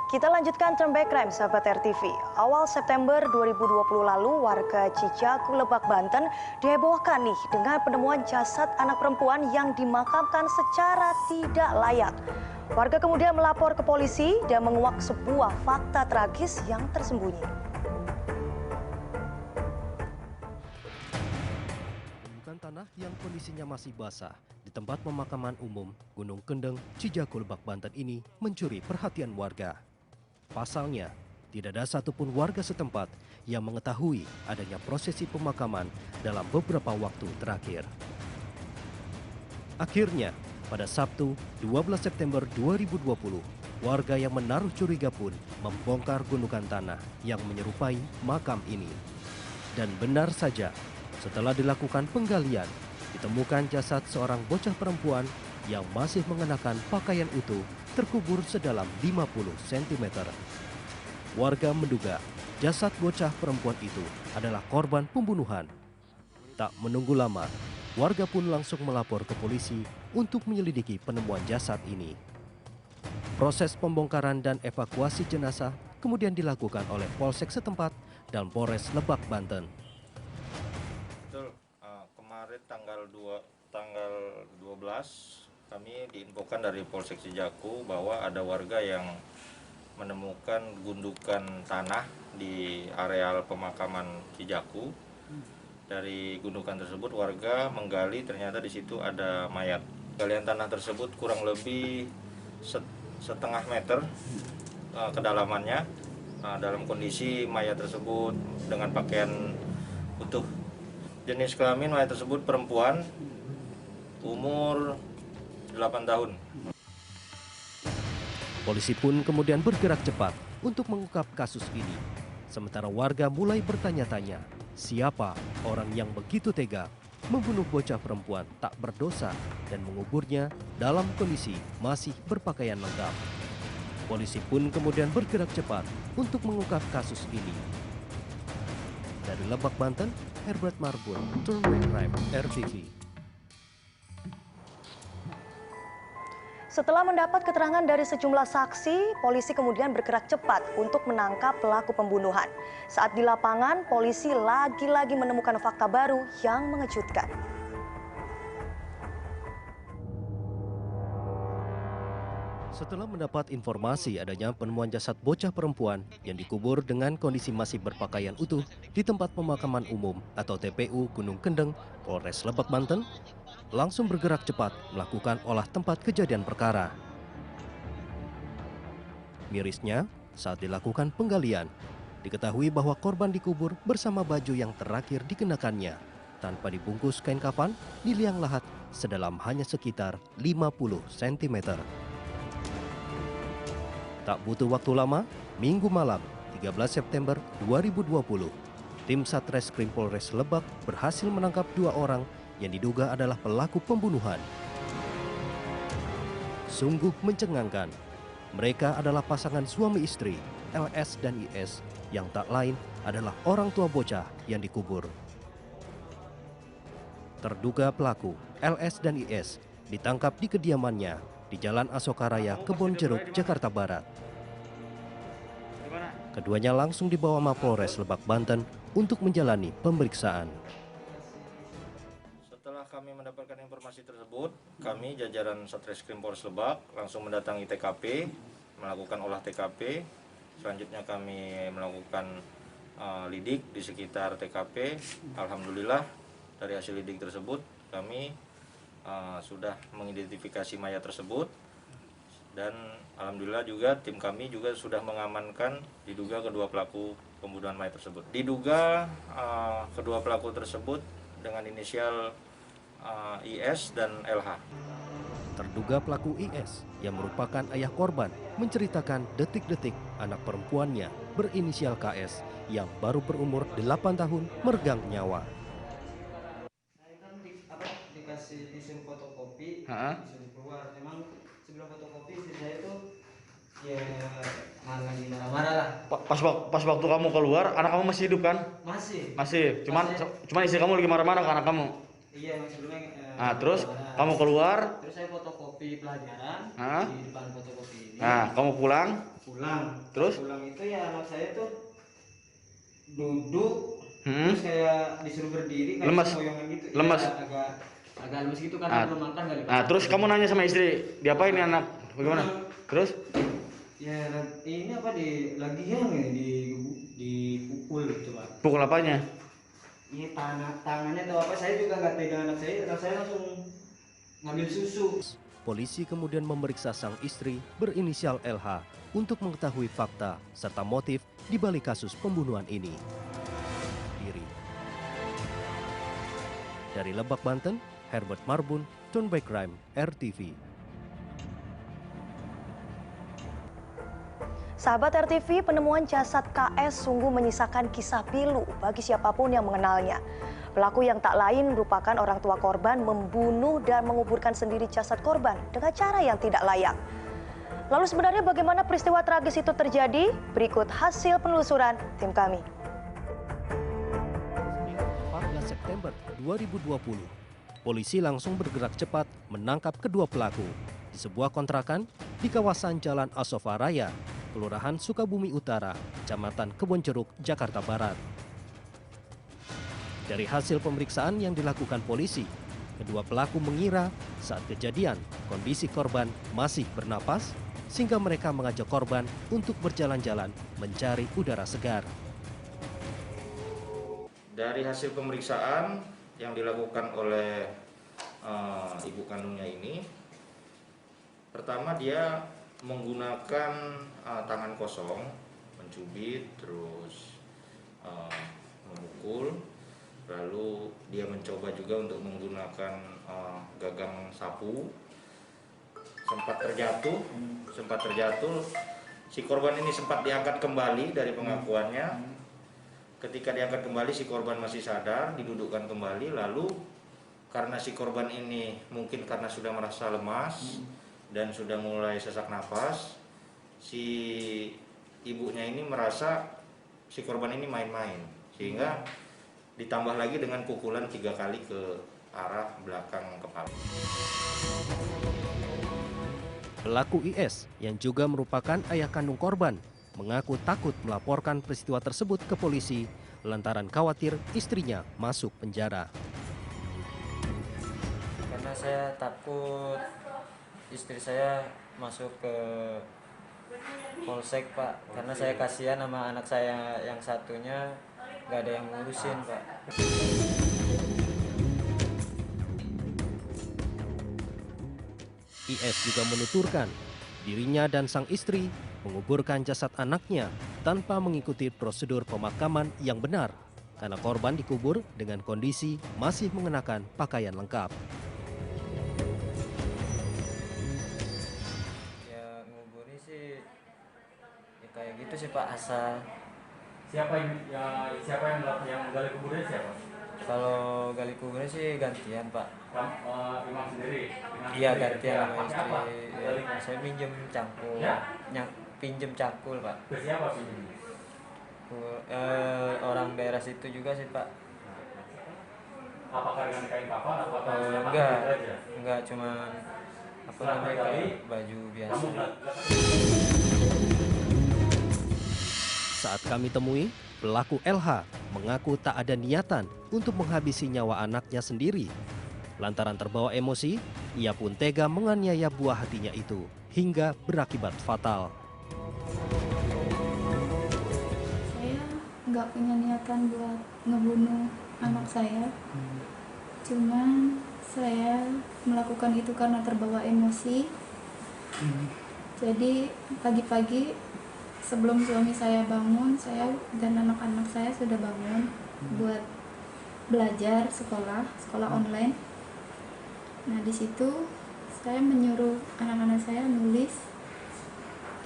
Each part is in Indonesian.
Kita lanjutkan Turn Crime, sahabat RTV. Awal September 2020 lalu, warga Cijaku, Lebak, Banten dihebohkan nih dengan penemuan jasad anak perempuan yang dimakamkan secara tidak layak. Warga kemudian melapor ke polisi dan menguak sebuah fakta tragis yang tersembunyi. Gundukan tanah yang kondisinya masih basah di tempat pemakaman umum Gunung Kendeng, Cijaku, Lebak, Banten ini mencuri perhatian warga. Pasalnya, tidak ada satupun warga setempat yang mengetahui adanya prosesi pemakaman dalam beberapa waktu terakhir. Akhirnya, pada Sabtu 12 September 2020, warga yang menaruh curiga pun membongkar gundukan tanah yang menyerupai makam ini. Dan benar saja, setelah dilakukan penggalian, ditemukan jasad seorang bocah perempuan yang masih mengenakan pakaian utuh terkubur sedalam 50 cm. Warga menduga jasad bocah perempuan itu adalah korban pembunuhan. Tak menunggu lama, warga pun langsung melapor ke polisi untuk menyelidiki penemuan jasad ini. Proses pembongkaran dan evakuasi jenazah kemudian dilakukan oleh Polsek setempat dan Polres Lebak, Banten. Betul, kemarin tanggal 12 kami diinfokan dari Polsek Cijaku bahwa ada warga yang menemukan gundukan tanah di areal pemakaman Cijaku. Dari gundukan tersebut warga menggali, ternyata di situ ada mayat. Galian tanah tersebut kurang lebih setengah meter kedalamannya. Dalam kondisi mayat tersebut dengan pakaian utuh. Jenis kelamin mayat tersebut perempuan, umur 8 tahun. Polisi pun kemudian bergerak cepat untuk mengungkap kasus ini. Sementara warga mulai bertanya-tanya, siapa orang yang begitu tega membunuh bocah perempuan tak berdosa dan menguburnya dalam kondisi masih berpakaian lengkap. Polisi pun kemudian bergerak cepat untuk mengungkap kasus ini. Dari Lebak, Banten, Herbert Marbun, Turn Crime, RTV. Setelah mendapat keterangan dari sejumlah saksi, polisi kemudian bergerak cepat untuk menangkap pelaku pembunuhan. Saat di lapangan, polisi lagi-lagi menemukan fakta baru yang mengejutkan. Setelah mendapat informasi adanya penemuan jasad bocah perempuan yang dikubur dengan kondisi masih berpakaian utuh di tempat pemakaman umum atau TPU Gunung Kendeng, Polres Lebak, Banten, langsung bergerak cepat melakukan olah tempat kejadian perkara. Mirisnya, saat dilakukan penggalian, diketahui bahwa korban dikubur bersama baju yang terakhir dikenakannya, tanpa dibungkus kain kafan di liang lahat sedalam hanya sekitar 50 cm. Tak butuh waktu lama, Minggu malam 13 September 2020, tim Satreskrim Polres Lebak berhasil menangkap 2 orang yang diduga adalah pelaku pembunuhan. Sungguh mencengangkan. Mereka adalah pasangan suami istri, LS dan IS, yang tak lain adalah orang tua bocah yang dikubur. Terduga pelaku, LS dan IS, ditangkap di kediamannya di Jalan Asokaraya, Kebonjeruk, Jakarta Barat. Keduanya langsung dibawa Mapolres Lebak, Banten untuk menjalani pemeriksaan. Setelah kami mendapatkan informasi tersebut, kami jajaran Satreskrim Polres Lebak langsung mendatangi TKP, melakukan olah TKP. Selanjutnya kami melakukan lidik di sekitar TKP. Alhamdulillah dari hasil lidik tersebut kami sudah mengidentifikasi mayat tersebut, dan alhamdulillah juga tim kami juga sudah mengamankan diduga kedua pelaku pembunuhan mayat tersebut. Diduga kedua pelaku tersebut dengan inisial IS dan LH. Terduga pelaku IS yang merupakan ayah korban menceritakan detik-detik anak perempuannya berinisial KS yang baru berumur 8 tahun meregang nyawa. Dikasih izin fotokopi, disuruh keluar. Memang sebelum fotokopi istri saya itu ya marah-marah lah. Pas waktu kamu keluar, anak kamu masih hidup kan? Masih. Cuman istri kamu lagi marah-marah ke anak kamu. Iya, sebelumnya. Terus? Kamu keluar. Terus saya fotokopi pelajaran Hah? di depan fotokopi ini. Nah, kamu pulang. Terus pulang itu ya anak saya tuh duduk, terus kayak disuruh berdiri kayak Lemas. sempoyongan gitu. Lemas. Ya, agak lemes gitu karena belum makan kali Pak. Nah, terus kamu nanya sama istri, diapain nih anak? Bagaimana? Terus? Ya ini apa lagi yang dipukul gitu Pak. Pukul apanya? Ini tangannya atau apa, saya juga nggak pegang anak saya langsung ngambil susu. Polisi kemudian memeriksa sang istri berinisial LH untuk mengetahui fakta serta motif di balik kasus pembunuhan ini. Dari Lebak, Banten, Herbert Marbun, Turn by Crime, RTV. Sahabat RTV, penemuan jasad KS sungguh menyisakan kisah pilu bagi siapapun yang mengenalnya. Pelaku yang tak lain merupakan orang tua korban membunuh dan menguburkan sendiri jasad korban dengan cara yang tidak layak. Lalu sebenarnya bagaimana peristiwa tragis itu terjadi? Berikut hasil penelusuran tim kami. 14 September 2020, polisi langsung bergerak cepat menangkap kedua pelaku di sebuah kontrakan di kawasan Jalan Asofa Raya, Kelurahan Sukabumi Utara, Kecamatan Kebonjeruk, Jakarta Barat. Dari hasil pemeriksaan yang dilakukan polisi, kedua pelaku mengira saat kejadian kondisi korban masih bernapas, sehingga mereka mengajak korban untuk berjalan-jalan mencari udara segar. Dari hasil pemeriksaan yang dilakukan oleh ibu kandungnya ini, pertama dia menggunakan tangan kosong, mencubit, terus memukul, lalu dia mencoba juga untuk menggunakan gagang sapu, sempat terjatuh, si korban ini sempat diangkat kembali dari pengakuannya. Ketika diangkat kembali si korban masih sadar, didudukkan kembali, lalu karena si korban ini mungkin karena sudah merasa lemas dan sudah mulai sesak napas, si ibunya ini merasa si korban ini main-main, sehingga ditambah lagi dengan pukulan 3 kali ke arah belakang kepala. Pelaku IS yang juga merupakan ayah kandung korban mengaku takut melaporkan peristiwa tersebut ke polisi lantaran khawatir istrinya masuk penjara. Karena saya takut istri saya masuk ke polsek Pak, karena saya kasihan sama anak saya yang satunya nggak ada yang ngurusin Pak. IS juga menuturkan dirinya dan sang istri menguburkan jasad anaknya tanpa mengikuti prosedur pemakaman yang benar karena korban dikubur dengan kondisi masih mengenakan pakaian lengkap. Ya nguburnya sih ya kayak gitu sih Pak, asal. Siapa yang gali kuburnya siapa? Kalau gali kuburnya sih gantian Pak. Imam sendiri? Iya gantian sama istri. Apa? Ya, saya minjem cangkul, Ya? pinjem cangkul Pak. Ke siapa sih? Orang daerah situ juga sih Pak. Apakah dengan kain kafan? Apakah Enggak, cuman apa namanya kayak baju biasa. Saat kami temui, pelaku LH mengaku tak ada niatan untuk menghabisi nyawa anaknya sendiri. Lantaran terbawa emosi, ia pun tega menganiaya buah hatinya itu hingga berakibat fatal. Saya nggak punya niatan buat ngebunuh anak saya. Cuman saya melakukan itu karena terbawa emosi. Jadi pagi-pagi sebelum suami saya bangun, saya dan anak-anak saya sudah bangun buat belajar sekolah online. Nah di situ saya menyuruh anak-anak saya nulis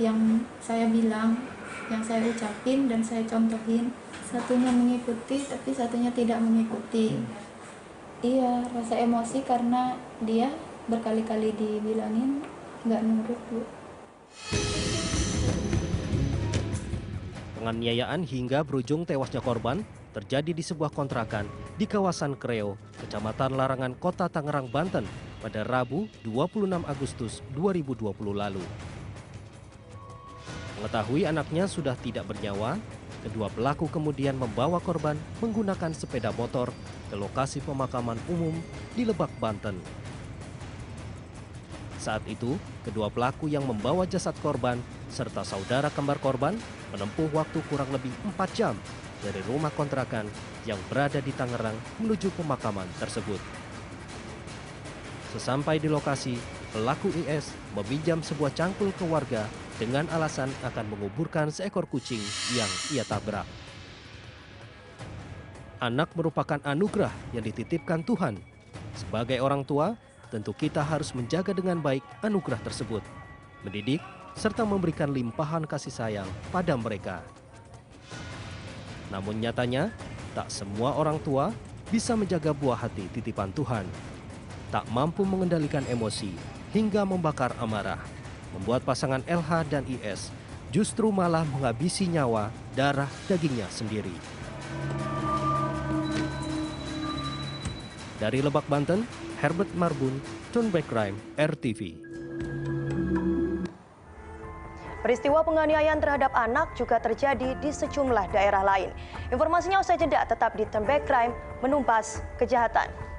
yang saya bilang, yang saya ucapin dan saya contohin. Satunya mengikuti, tapi satunya tidak mengikuti. Iya, rasa emosi karena dia berkali-kali dibilangin nggak nurut, Bu. Penganiayaan hingga berujung tewasnya korban terjadi di sebuah kontrakan di kawasan Kreo, Kecamatan Larangan, Kota Tangerang, Banten pada Rabu 26 Agustus 2020 lalu. Mengetahui anaknya sudah tidak bernyawa, kedua pelaku kemudian membawa korban menggunakan sepeda motor ke lokasi pemakaman umum di Lebak, Banten. Saat itu, kedua pelaku yang membawa jasad korban serta saudara kembar korban menempuh waktu kurang lebih 4 jam dari rumah kontrakan yang berada di Tangerang menuju pemakaman tersebut. Sesampai di lokasi, pelaku IS meminjam sebuah cangkul ke warga dengan alasan akan menguburkan seekor kucing yang ia tabrak. Anak merupakan anugerah yang dititipkan Tuhan. Sebagai orang tua, tentu kita harus menjaga dengan baik anugerah tersebut, mendidik, serta memberikan limpahan kasih sayang pada mereka. Namun nyatanya, tak semua orang tua bisa menjaga buah hati titipan Tuhan. Tak mampu mengendalikan emosi hingga membakar amarah, membuat pasangan LH dan IS justru malah menghabisi nyawa darah dagingnya sendiri. Dari Lebak, Banten, Herbert Marbun, Turnback Crime, RTV. Peristiwa penganiayaan terhadap anak juga terjadi di sejumlah daerah lain. Informasinya usai jeda, tetap di Turnback Crime, menumpas kejahatan.